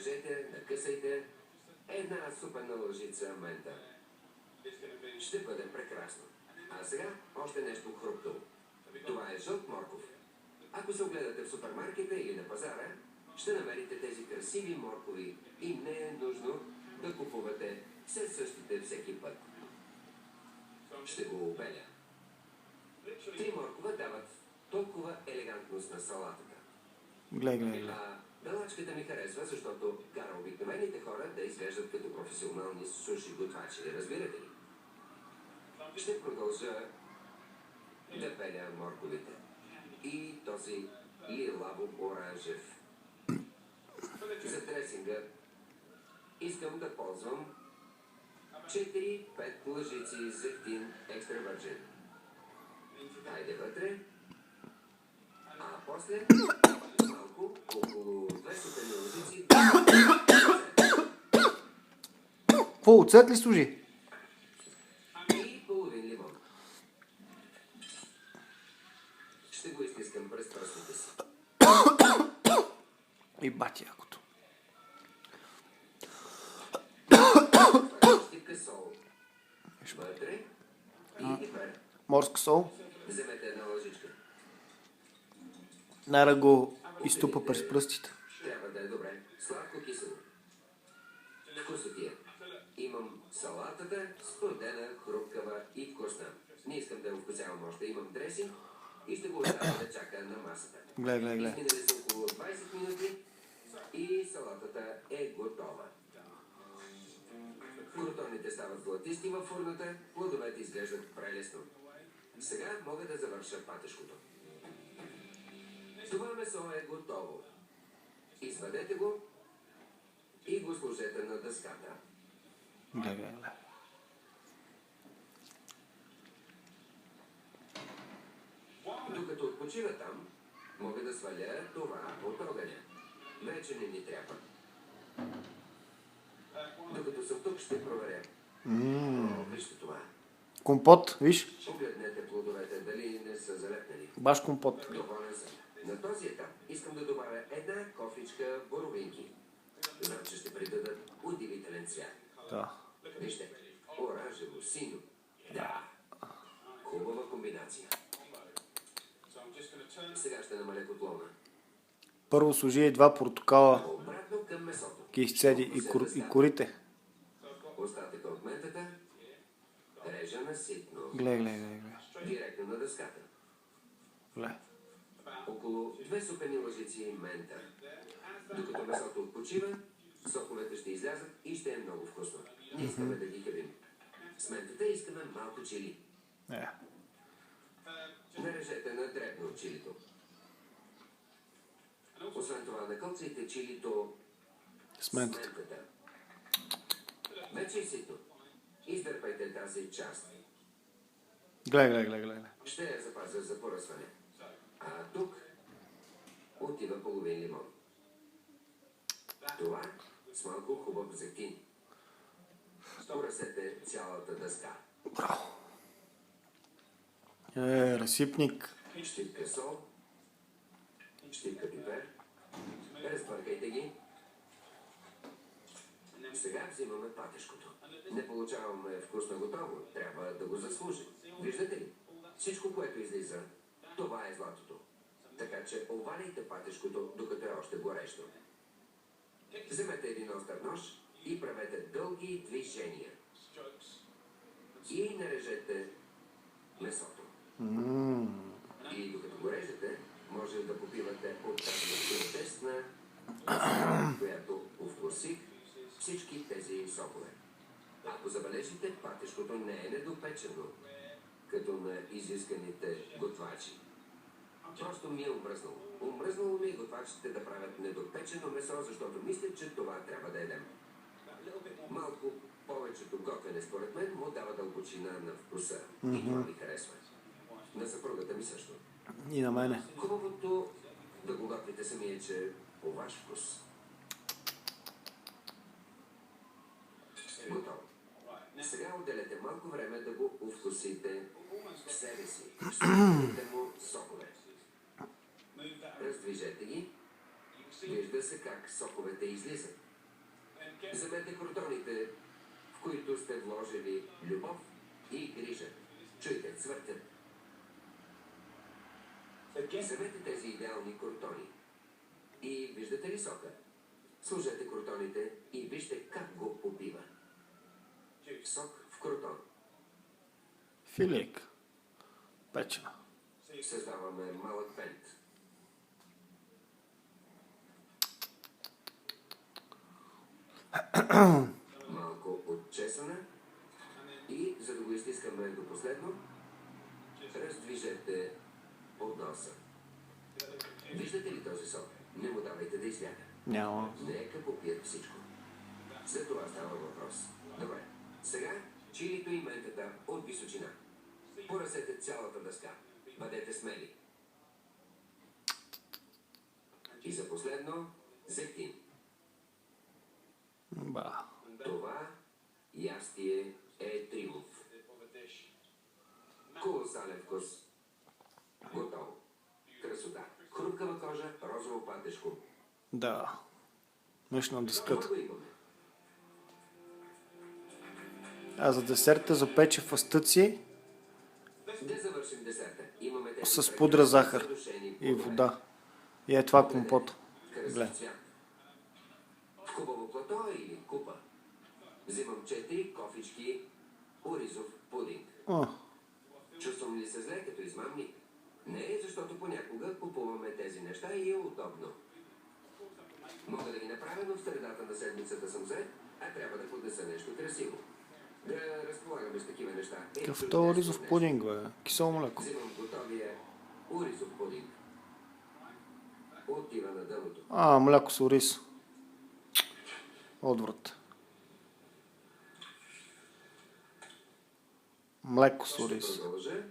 нарежете, накъсайте една супена лъжица мента. Ще бъде прекрасно. А сега още нещо хрупкаво. Това е жълт морков. Ако се огледате в супермаркета или на пазара, ще намерите тези красиви моркови и не е нужно да купувате все същите всеки път. Ще го обеля. 3 моркова дават толкова елегантност на салатата. Гледай. Белачката ми харесва, защото кара обикновените хора да изглеждат като професионални суши готвачи. Разбирате ли? Ще продължа да беля морковите. И този лилаво-оранжев. За дресинга искам да ползвам 4-5 лъжици зехтин екстра върджен. Хайде вътре. А после малко, около 200 лъжици. Какво, оцет ли служи? И половин лимон. Ще го изтискам през пръстите си. И бати якото. Щипка сол. Вътре и пипер. Морска сол. Вземете една лъжичка. Нара го изтупа през пръстите. Трябва да е добре. Сладко кисело. Вкусът е. Имам салатата, студена, хрупкава и вкусна. Не искам да го вкусявам още. Имам дресинг и ще го оставя да чака на масата. Гледай. Изминали са около 20 минути и салатата е готова. Крутоните стават златисти във фурната, плодовете изглеждат прелесно. Сега мога да завърша патешкото. Това месо е готово. Извадете го и го сложете на дъската. Гледай. Докато отпочива там, мога да сваля това от огъня. Вече не ни трябва. Докато съм тук, ще проверя. Вижте това. Компот, виж? Погледнете плодовете, дали не са залепнали. Баш компот. Доволен съм. На този етап искам да добавя една кофичка боровинки. Знам, че ще придадат удивителен цвят. Да. Вижте, оранжево, синьо. Да. Хубава комбинация. Сега ще намаля котлона. Първо служи 2 портокала, Обратно към месото. ги изцеди и корите. Остатъка от ментата режа на ситно. Гледай. Директно на дъската. Гледай. Около 2 супени лъжици мента. Докато месото отпочива, соковете ще излязат и ще е много вкусно. Не искаме да ги хабим. С ментата искаме малко чили. Нарежете на дребно чилито. Освен това, накълцайте чилито С ментата. Вече е ситно. Издърпайте тази част. Гледай. Ще я запазя за поръсване. А тук отива половин лимон. Това с малко хубав зехтин. Поръсете цялата дъска. Браво. Разсипник. Щипка сол. Щипка пипер. Разбъркайте ги. Сега взимаме патешкото. Не получаваме вкусно готово. Трябва да го заслужим. Виждате ли? Всичко, което излиза, това е златото. Така че оваляйте патешкото, докато е още горещо. Вземете един остър нож и правете дълги движения. И нарежете месото. И докато го режете, може да попивате от тази чудесна, която овкусих всички тези сокове. Ако забележите, патешкото не е недопечено, като на изисканите готвачи. Просто ми е омръзнало. Омръзнало ми е готвачите да правят недопечено месо, защото мисля, че това трябва да едем. Малко повечето готвене, според мен, му дава дълбочина на вкуса. И това ми харесва. На съпругата ми също. И на мене. Хубавото да го готвите сами е, че по ваш вкус. Готово. Сега отделете малко време да го овкусите в себе си. Супите му сокове. Раздвижете ги. Вижда се как соковете излизат. Вземете кротоните, в които сте вложили любов и грижа. Чуйте, цвъртят. Вземете тези идеални кротони. И виждате ли сока? Сложете кротоните и вижте как го попива. Сок в кротон. Филик. Печена. Създаваме малък пент. Малко отчесана. И, за да го изтискаме до последно, раздвижете от носа. Виждате ли този сок? Не му давайте да избяга. Няма. Нека попият всичко. За това става въпрос. Добре. Сега чилито и ментата от височина. Поръсете цялата дъска. Бъдете смели. И за последно, зехтин. Ба. Това ястие е триумф. Колосален вкус. Готово. Красота. Хрупкава кожа, розово патешко. Да. Нещо на дъската. Това го имаме. А за десерта запече фастъци Да завършим десерта. Имаме тези с пудра захар задушени и плодове. вода. И е това компот. Красив Гле. цвят. В хубаво плато или купа. Взимам 4 кофички оризов пудинг. О, Чувствам ли се зле като измамник? Не, защото понякога купуваме тези неща и е удобно. Мога да ги направя, но в средата на седмицата съм зает, а трябва да поднеса нещо красиво. Да разполагаме с такива неща. какъв чудесно то ризов нещо. пудинг, бе? Кисело млеко. Взимам готовия оризов пудинг. Отива на дъното. А, мляко с ориз. Отврат. Млеко с Ще ориз. продължа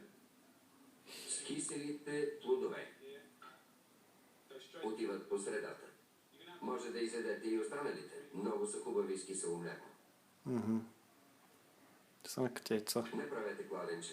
с киселите плодове. Отиват по средата. Може да изядете и останалите. Много са хубави с кисело мляко. Са на като яйца. Не правете кладенче.